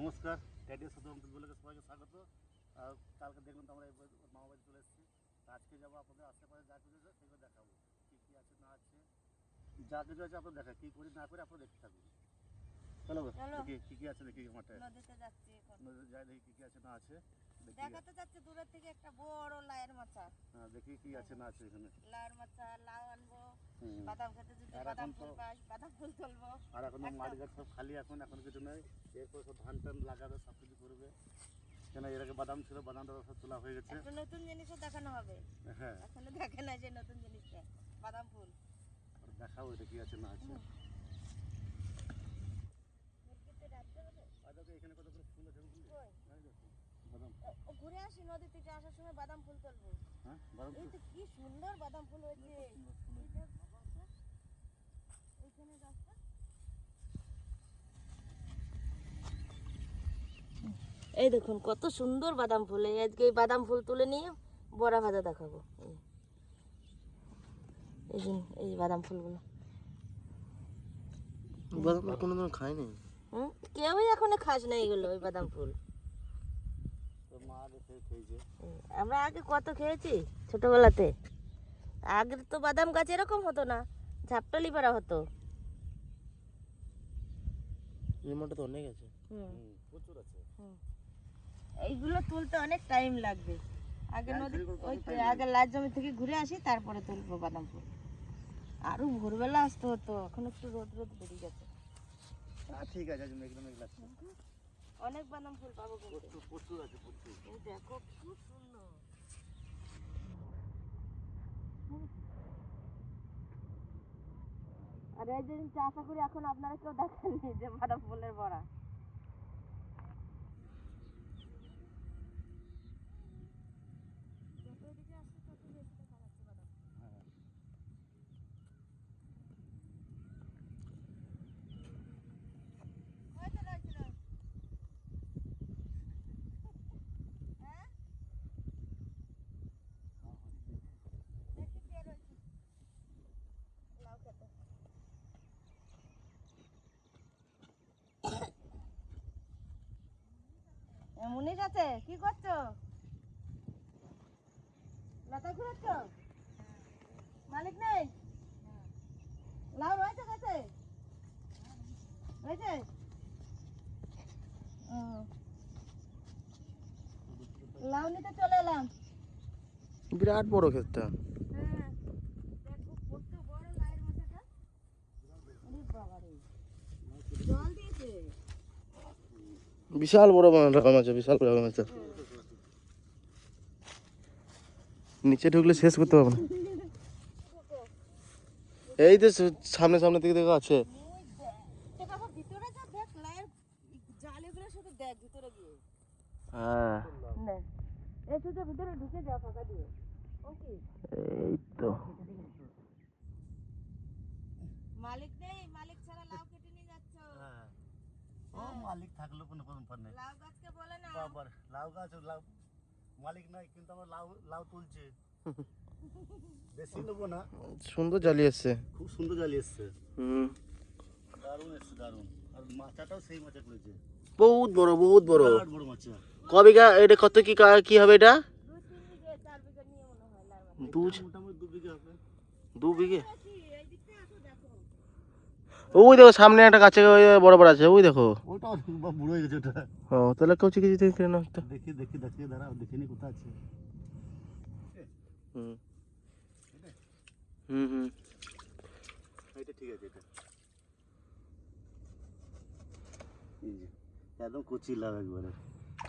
নমস্কার, ট্যাডিও সাধু অমৃত বলে সবাইকে স্বাগত। কালকে দেখলাম তো আমরা মামা বাড়ি চলে এসেছি। আজকে যাবো আপনাদের আশেপাশে যা কিছু আছে সেগুলো দেখাবো, কী কী আছে না আছে, যা কিছু আছে আপনার দেখা, কী করি না করে আপনারা দেখতে থাকুন। চলো দেখি কী কী আছে, দেখি মাঠে নদীতে যাই, দেখি কী কী আছে না আছে। দেখাতে যাচ্ছে দূরের থেকে একটা বড় লায়ের মাছা। হ্যাঁ, দেখি কী আছে না আছে এখানে। লায়ের মাছা, লাউ আনবো, বাদাম খেতে যদি বাদাম ফুল পাই বাদাম ফুল তুলবো। আর এখন মাঠ ঘাট সব খালি, এখন কিছু নেই। এরপর সব ধান টান লাগাবে, সব কিছু করবে। কেন এর আগে বাদাম ছিল, বাদামটা সব তোলা হয়ে গেছে। একটা নতুন জিনিসও দেখানো হবে। হ্যাঁ, এখনো দেখে না যে নতুন জিনিসটা বাদাম ফুল। দেখাও এটা কী আছে না আছে। এখানে কতগুলো ফুল আছে, বাদাম। ঘুরে আসি নদী থেকে আসার সময় বাদাম ফুল তুলবো। হ্যাঁ, বাদাম এই তো কি সুন্দর বাদাম ফুল হয়েছে। এইখানে গাছটা এই দেখুন কত সুন্দর বাদাম ফুল। এই আজকে এই বাদাম ফুল তুলে নিয়ে বড়া ভাজা দেখাবো। এই বাদাম ফুলগুলো কোনোদিন খাইনি। কেউই এখনো খাস না এগুলো, ওই বাদাম ফুল। আমরা আগে কত খেয়েছি ছোটবেলাতে। আগে তো বাদাম গাছ এরকম হতো না, ঝাপটালি পাড়া হতো। তো অনেক আছে, প্রচুর আছে। এইগুলো তুলতে অনেক টাইম লাগবে। আগে নদী আগে লাল জমি থেকে ঘুরে আসি, তারপরে তুলবো বাদাম ফুল। আরো ভোরবেলা আসতে হতো, এখন একটু রোদ রোদ বেরিয়ে গেছে। ঠিক আছে, অনেক বাদাম ফুল পাবো কিন্তু। প্রচুর আছে, প্রচুর। দেখো খুব সুন্দর। আর এই যে আশা করি এখন আপনারা কেউ দেখেননি যে বাদাম ফুলের বড়া। মুনিশ আছে, কি করছো? লতা ঘুরাচ্ছ? মালিক নেই? লাউ রয়েছে গাছে? রয়েছে? লাউ নিতে চলে এলাম। বিরাট বড় ক্ষেতটা। হ্যাঁ, দেখো কত বড় লাউয়ের মাথাটা। আরে বাবা রে, জল দিয়েছে। বিশাল বড় রকম আছে, বিশাল রকম আছে। নিচে ঢুকলে শেষ করতে পারবো না। এই তো সামনে সামনে থেকে দেখো আছে। ভিতরে যা দেখ লাউয়ের জালিগুলো শুধু দেখ ভিতরে গিয়ে। হ্যাঁ, এই শুধু ভিতরে ঢুকে যাও ফাঁকা দিয়ে। ও কি? এই তো মালিক নেই, মালিক ছাড়া লাউ কেটে নিয়ে যাচ্ছ। ও মালিক থাকলো কোনো ব্যাপার নেই। লাউ গাছকে বলে না বাবার লাউ গাছ, লাউ মালিক নাই, কিন্তু আমরা লাউ লাউ তুলছে। বেশি নেবো না। সুন্দর জালি এসছে, খুব সুন্দর জালি এসছে। দারুণ এসছে, দারুণ। আর মাছটাও সেই মাছা করেছে, বহুত বড়, বহুত বড়, বিরাট বড় মাছা। কবিঘা এটা, কত কি হবে এটা? 2-3 বিঘে 4 বিঘে নিয়ে মনে হয় লাউ গাছ। মোটামুটি 2 বিঘে হবে। 2 বিঘে? এই দিকটা আসো দেখো। ওই দেখো সামনে একটা গাছে বড় বড় আছে, ওই দেখো। ওটা বুড়ো হয়ে গেছে ওটা। ও তাহলে কেউ চিকিৎসা দেখি না একটা। দেখি দাঁড়াও, দেখিনি কোথায় আছে। এটা ঠিক আছে, এটা এই যে একদম কচি লাউ একবারে।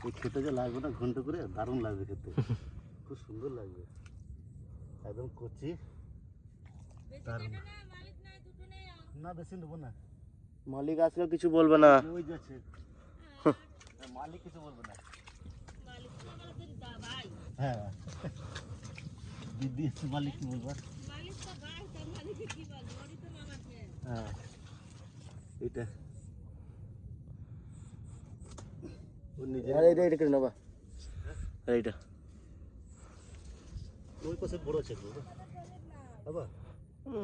এই খেতে যে লাগবে না ঘন্ট করে, দারুণ লাগবে খেতে, খুব সুন্দর লাগবে, একদম কচি, দারুণ। না বেশি নেবো না, মালিক আসলেও কিছু বলবে না। ওই যাচ্ছে মালিক কিছু বলবে না। হ্যাঁ, দিদি মালিক কি বলবো। হ্যাঁ, এটা এটা করে নেবা, এইটা ওই পাশে বড় আছে বাবা।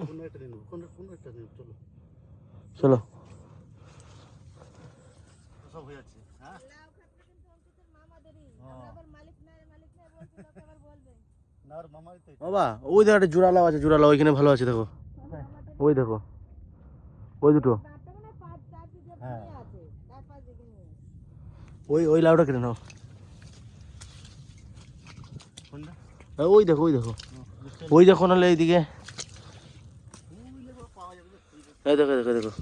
কোন একটা নিন, কোন একটা নিন, চলো চলো। সব হয়ে যাচ্ছে। হ্যাঁ লাউ খাতটা কিন্তু অঙ্কিতের মামাদেরই। হ্যাঁ। আমরা আবার মালিক নাই বলছি, লোকে আবার বলবে। না ওর মামাই তো এটা। বাবা ওই দেখো একটা জোড়া লাউ আছে, জোড়া লাউ ওইখানে ভালো আছে দেখো, ওই দেখো ওই দুটো, তারটা মানে 5-4 বিঘা হ্যাঁ। জমি আছে, 4-5 বিঘা নিয়ে। ওই ওই লাউটা কেটে নাও। কোনটা? ওই দেখো ওই দেখো, ওই দেখো নাহলে এইদিকে, পাওয়া যাবে না, এই দেখো দেখো দেখো,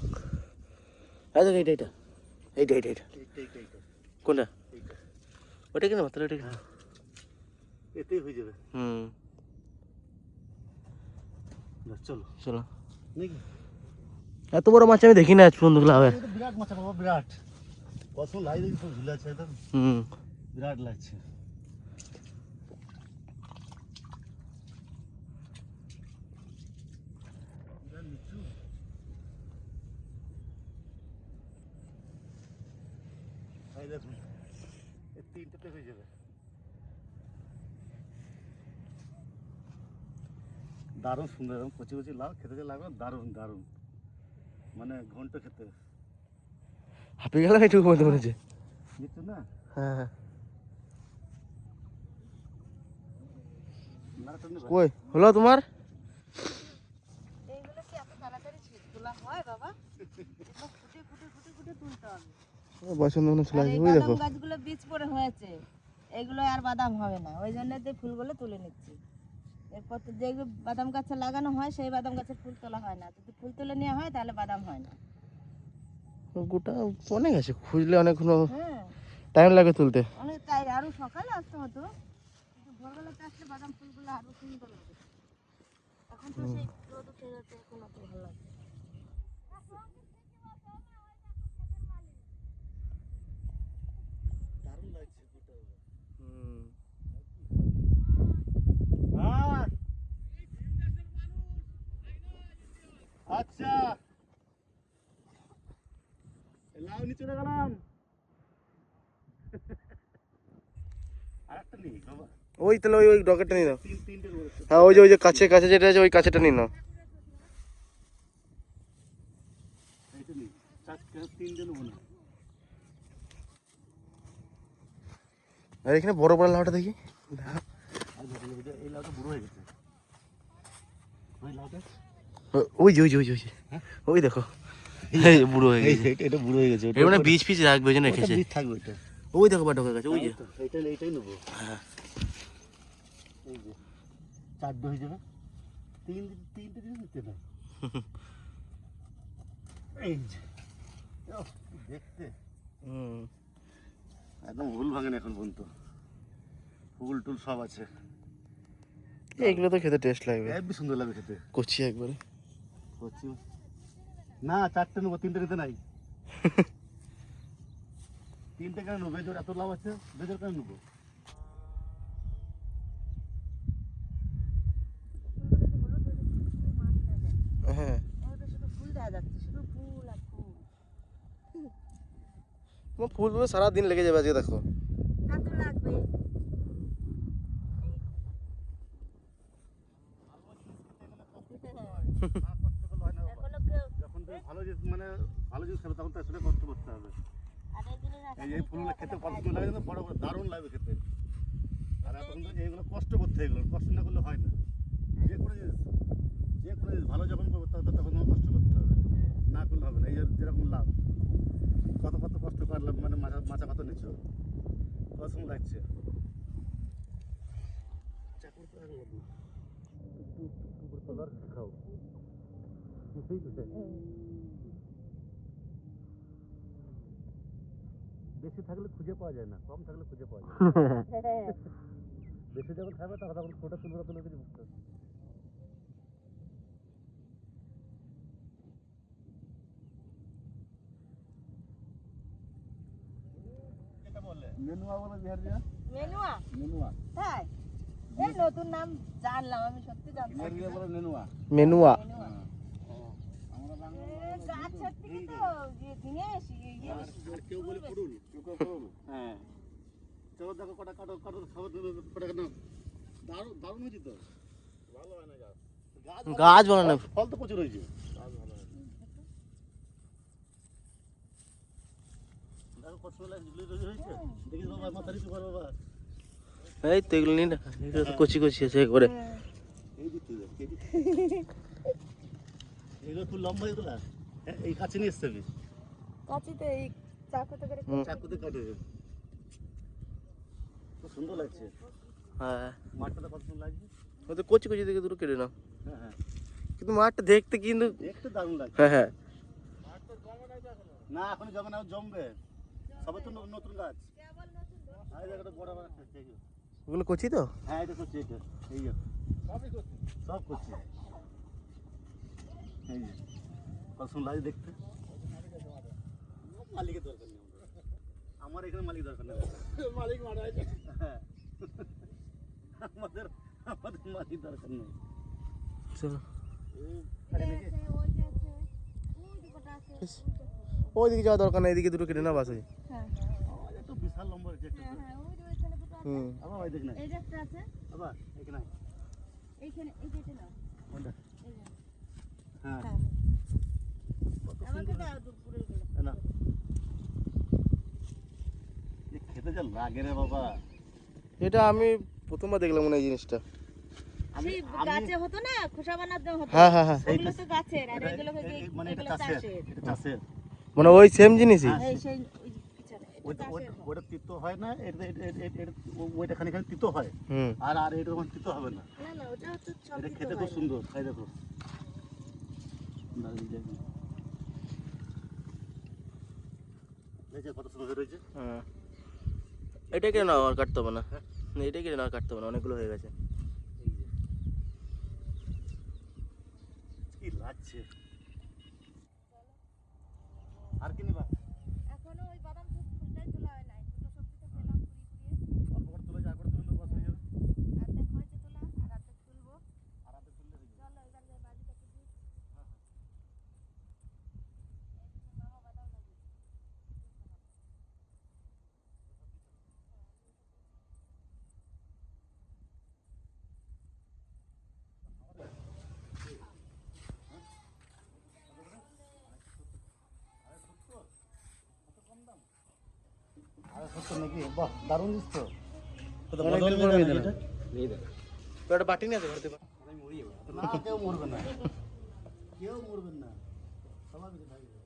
এই দেখো এইটা এইটা এইটা এইটা এইটা এইটা কোনটা, এইটা ওটা কিনা মাত্র ওটা কিনা, এতেই হয়ে যাবে। হুম না, চলো চলো। নাকি এত বড় মাছ আমি দেখি না আজ পর্যন্ত লাভে। এটা বিরাট মাছ বাবা, বিরাট কত লাই দেখি সব ঝুলে আছে একদম, হুম বিরাট লাগছে। বিরাট নিচু। এই দেখুন এই তিনটাতে হয়ে যাবে। দারুণ সুন্দর, এরকম কচি কচি লাউ খেতে যে লাগবে দারুণ দারুণ, মানে ঘন্ট খেতে। হাঁপিয়ে গেলাম এইটুকু মধ্যে মনে হচ্ছে। নিচ্ছ না? হ্যাঁ হ্যাঁ নাড়াটা নেবে? কই হলো তোমার? এইগুলো কি এত তাড়াতাড়ি ছিট তোলা হয় বাবা? এগুলো ফুটে ফুটে ফুটে ফুটে তুলতে হবে। বসন্ত মনে চলে আর আসবে, এই ওই বাদাম দেখো গাছগুলো বীজ পড়ে হয়েছে, এগুলো আর বাদাম হবে না, ওই জন্য তো ফুলগুলো তুলে নিচ্ছি। এরপর তো যেগুলো বাদাম গাছে লাগানো হয় সেই বাদাম গাছের ফুল তোলা হয় না, যদি ফুল তুলে নেওয়া হয় তাহলে বাদাম হয় না। গোটা অনেক আছে, খুঁজলে অনেকক্ষণ হ্যাঁ টাইম লাগে তুলতে। অনেক তাই, আরো সকালে আসতে হতো, কিন্তু ভোরবেলাতে আসলে বাদাম ফুলগুলো আরো সুন্দর লাগে। এখন তো সেই রোদ উঠে গেছে, এখন অত ভালো লাগে না। দারুণ লাগছে গোটা। হুম হ্যাঁ আচ্ছা, লাউ নিয়ে চলে গেলাম। আরেকটা নেই বাবা, ওই তাহলে ওই ওই ডকেটটা নিয়ে নাও। তিনটে রয়েছে। হ্যাঁ ওই যে কাছে কাছে যেটা আছে ওই কাছেটা নিয়ে নাও। এইটা নেই, তিনটে নেবো না। আর এখানে বড় বড় লাউটা দেখি, আর দেখুন, এই লাউটা বুড়ো হয়ে গেছে। ওই লাউটা ওই যে ওই যে ওই যে ওই যে, ওই দেখো এই যে বুড়ো হয়ে গেছে, এটা বুড়ো হয়ে গেছে। এটা মানে বীজ ফিজ রাখবে ওই জন্য ওটা রেখেছে। বীজ থাকবে এটা। ওই দেখো বা ডকের কাছে ওই যে, এইটাই নেবো। হ্যাঁ এই যে চারটে হয়ে যাবে, তিনটে জিনিস নিতে না। এই যে ওহ, কি দেখতে হুম একদম ভুল ভাঙে না এখন পর্যন্ত, ফুল টুল সব আছে। এইগুলো তো খেতে টেস্ট লাগবে, হেবি সুন্দর লাগে খেতে। কচি একবারে। করছি না, চারটে নেবো, তিনটে নিতে নাই। তিনটে কেন নেবো? বেজোর এত লাভ আছে, বেজোর কেন নেবো? হ্যাঁ এগুলো শুধু ফুল দেওয়া যাচ্ছে, শুধু ফুল আর ফুল। তোমার ফুলগুলো সারাদিন লেগে যাবে আজকে দেখো। তা তো লাগবে। এখনো কেউ যখন তুমি ভালো জিনিস মানে ভালো জিনিস খাবে তখন তো আসলে কষ্ট করতে হবে। আর এইগুলো এই ফুলগুলো খেতে কত সুন্দর লাগে, কিন্তু বড় বড় দারুণ লাগবে খেতে। আর এতক্ষণ তো এইগুলো কষ্ট করতে হয়, এগুলো কষ্ট না করলে হয় না। যে কোনো জিনিস ভালো যখন করবো তখন তোমার কষ্ট করতে হবে, না করলে হবে না। এই যে যেরকম লাভ, কত কত কষ্ট করলাম, মানে মাচা কত নিচ্ছ, কত সময় লাগছে। চাকরি তো আর লাগবে না। একটু তোলার খাও, সেই তো চাই। বেশি থাকলে খুঁজে পাওয়া যায় না, কম থাকলে খুঁজে পাওয়া যায়। বেশি যখন খাবে তখন ফোটা তুলবে তুলে কিছু বুঝতে হবে। নেনুয়া বলে বিহার যা, মেনুয়া নেনুয়া তাই, এই নতুন নাম জানলাম, আমি সত্যি জানতাম বিহার না। বলে নেনুয়া। মেনুয়া মেনুয়া। আমরা বাংলা গাছের থেকে তো কিনে এসি ইয়ে আর কেউ বলে পুরুল, কেউ পুরুল। হ্যাঁ চলো দেখো কটা কাটো কাটো খাবার দেবে, কটা কেন দারুণ দারুণ হয়েছে তো, ভালো হয় না গাছ, গাছ বানানো, ফল তো প্রচুর হয়েছে। দেখো কত সুন্দর লাগছে, ঝুলি ঝুলি হয়েছে। দেখিস বাবা, মাথা নিচু কর বাবা। এই তো এগুলো নিয়ে না, এগুলো তো কচি কচি আছে একবারে। এই দিতে দেখ, এই দিতে। এগুলো খুব লম্বা এগুলা। হ্যাঁ, এই কাছে নিয়ে এসছে আমি। কাচিতে এই চাকুতে করে চাকুতে কাটে। খুব সুন্দর লাগছে। হ্যাঁ, মাঠটা কত সুন্দর লাগছে। ও তো কচি কচি থেকে দুটো কেটে নাও। হ্যাঁ হ্যাঁ, কিন্তু মাঠটা দেখতে কিন্তু, দেখতে দারুণ লাগছে। হ্যাঁ হ্যাঁ, না এখন জমে না, জমবে। সবে তো নতুন গাছ। আর এই জায়গাটা বড় বড় আছে, এই যে। ওগুলো কচি তো। হ্যাঁ এটা করছি, এটা এই যে সব করছি। এই যে কত সুন্দর লাগে দেখতে। মালিকের দরকার নেই আমার, এখানে মালিক দরকার নেই। মালিক মারা আছে। হ্যাঁ, আমাদের মালিক দরকার নেই। চলো, এই কাটে নাকি? ওইদিকে যাওয়া দরকার নেই, এদিকে দুটো কেটে না বাস হয়ে। হ্যাঁ আমাদের তো বিশাল লম্বা আছে একটা। হ্যাঁ ওই যে ওইখানে দুটো আছে। হুম, আবার ওই দেখ না, এই যে একটা আছে আবার এখানে এইখানে, এই যেটা নাও কোনটা? এই যে। হ্যাঁ হ্যাঁ কত আমাকে সুন্দর। দাও দুপুরের গুলো। না এই খেতে যা লাগে রে বাবা। এটা আমি প্রথমবার দেখলাম মনে হয় এই জিনিসটা। আমি সেই গাছে হতো না, খোসা বানাতে হতো। হ্যাঁ হ্যাঁ হ্যাঁ, ওগুলো তো গাছের, আর এগুলো মানে এটা এগুলো চাষের, চাষের। এটা চাষের। মানে ওই সেম জিনিসই। এই সেই ওই পিছনে এটা ওইটা চাষের হয়। ওইটা তিতো হয় না, ওইটা খানি খানি তিতো হয়। হুম, আর আর এটা তখন তিতো হবে না। না না ওটা তো সব এটা কিছু খেতে হয় খুব না। সুন্দর, খাই দেখো। দারুণ জায়গা। এই যে কত সুন্দর রয়েছে। হ্যাঁ, এটা কেটে নাও, আর কাটতে হবে না। না, এটা কেটে নাও, আর কাটতে হবে না, অনেকগুলো হয়ে গেছে। এই যে কি লাগছে। আর কি নিবা? এখনো ওই বাদাম ফুলটাই তোলা হয় নাই, দুটো সবজি তো পেলাম কুড়িয়ে অল্প করে তুলে যা করে তুলে বস হয়ে যাবে। অর্ধেক হয়েছে তোলা, আর অর্ধেক তুলবো। আর হাতে তুললে হয়ে যাবে। চলো এবার যে বাজিটা তুলি। মামা বাদাম লাগবে। আর সত্তর নাকি? বাহ, দারুণ জিনিস তো। তো অনেক বদল দিন পরে নেই মেয়ে এটা? তো একটা বাটি নিয়ে আছে ঘরে থেকে। না, কেউ মরবে না। কেউ মরবেন না, সবাই বেঁচে থাকবে।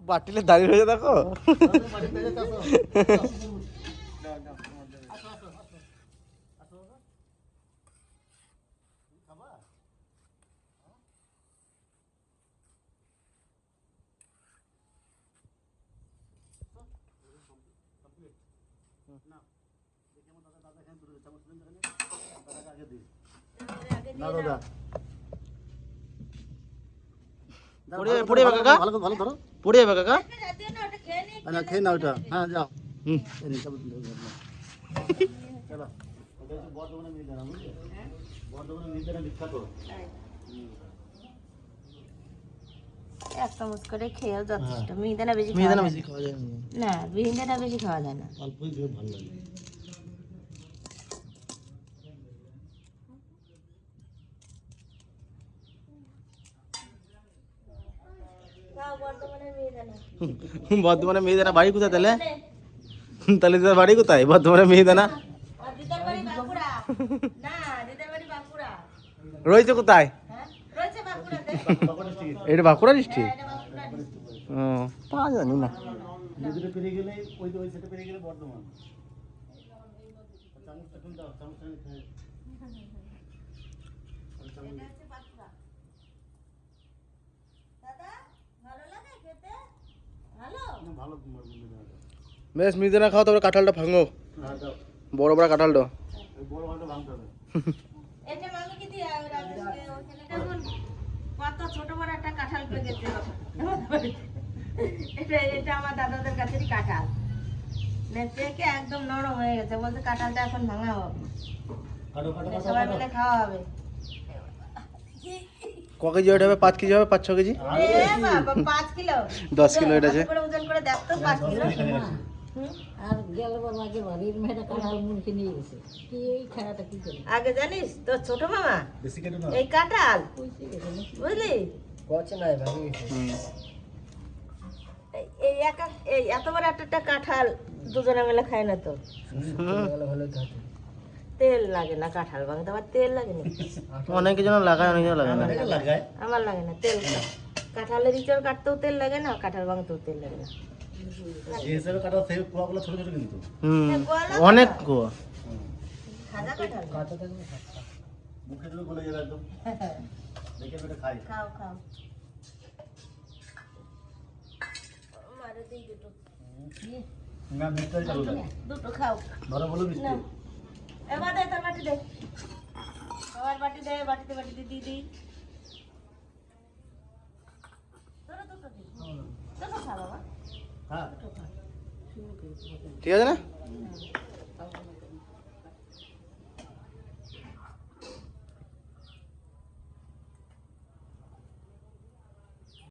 বাটিলে দাঁড়িয়ে রয়েছে দেখো। আমাদের বাড়িতে যেতে আসো। আসো, আসো, আসো। আসো বাবা। তুমি খাবা? না, দেখি আমার দাদা এখানে দূরে চামচ নেন এখানে। দাদাকে আগে দিই। না দাদা। পড়ে যাবে, পড়ে যাবে কাকা। ভালো করে ভালো ধরো। পড়ে যাবে কাকা। রাতে না ওটা খেয়ে নিই। না খেয়ে না ওটা। হ্যাঁ যাও। হুম, এই নিন, চামচ নিন, চলো। ওটা হচ্ছে বর্ধমানের মিহিদানা, বুঝলে? বর্ধমানের মিহিদানা বিখ্যাত। এক চামচ করে খেয়েও যথেষ্ট। মিহিদানা বেশি খাওয়া মিহিদানা যায় বেশি খাওয়া যায় না। না, মিহিদানা বেশি খাওয়া যায় না। অল্পই খেয়ে ভালো লাগে। বর্তমানে মিহিদানা। বর্ধমানে মিহিদানা বাড়ি কোথায় তাহলে? তাহলে তোর বাড়ি কোথায় বর্ধমানে মিহিদানা? আর দিদার বাড়ি বাঁকুড়া। না, দিদার বাড়ি বাঁকুড়া। রয়েছে কোথায়? হ্যাঁ? রয়েছে বাঁকুড়াতে। বাঁকুড়া ডিস্ট্রিক্ট। এটা বাঁকুড়া ডিস্ট্রিক্ট? এটা বাঁকুড়া district। ও, তা জানি না। নদীটা পেরিয়ে গেলে ওই সাইডে পেরিয়ে গেলে বর্ধমান। চামচটা খুলে দাও, চামচটা খেয়ে। এটা হচ্ছে বাঁকুড়া। দাদা, ভালো লাগে খেতে? ভালো? ভালো মিহিদানাটা। বেশ, মিহিদানা খাও, তারপরে কাঁঠালটা ভাঙো, হ্যাঁ দাও। বড় বড় কাঁঠালটা। ওই বড় ভাগটা ভাঙতে হবে। এটা মামি কি দিয়ে ওরা ওখানে দেখুন কত ছোট বড় একটা কাঁঠাল পেকেছে। এটা আমার দাদাদের কাছেরই কাঁঠাল। পেকে একদম নরম হয়ে গেছে, বলতে কাঁঠালটা এখন ভাঙা হবে, কাটো কাটো কাটো সবাই কাটো। মিলে খাওয়া হবে। ক কেজি ওটা হবে? 5 কেজি হবে? 5-6 কেজি? এ বাবা, 5 কিলো 10 কিলো এটা আছে। হাতে করে ওজন করে দেখ তো 5 কিলো। আর গেল বাবাকে বাড়ির মেয়েটা কাঁঠাল মুখে নিয়ে গেছে কি এই খেলাটা কি করে আগে জানিস তোর ছোট মামা বেশি কেটে না এই কাঁঠাল কইছে গেছে না বুঝলি পচে নাই ভাবি এই এই এত বড় একটা কাঁঠাল দুজনে মিলে খায় না তো ভালো ভালো থাকে তেল লাগে না কাঁঠাল ভাঙতে, আবার তেল লাগে না। অনেকে জন লাগায়, অনেকে জন লাগায় না। অনেকে লাগায় আমার লাগে না তেল। কাঁঠালের ইঁচড় কাটতেও তেল লাগে না, কাঁঠাল ভাঙতেও তেল লাগে না। এই হিসাবে কাটা সেই কুয়াগুলো ছোট ছোট কিন্তু অনেক কুয়া। খাজা কাঁঠাল কাঁচা থাকলে খাচ্ছা মুখে দিলে গলে যাবে একদম। দেখে বেটা খাই খাও খাও। মারে দিই দুটো, না মিষ্টি চালু লাগে দুটো খাও। ধরো বলো মিষ্টি নাও। এবার দে তোর বাটি দে, সবার বাটি দে, বাটিতে বাটিতে দিয়ে দিই। ধরো দুটো দিই, দুটো খা বাবা। হ্যাঁ ঠিক আছে না?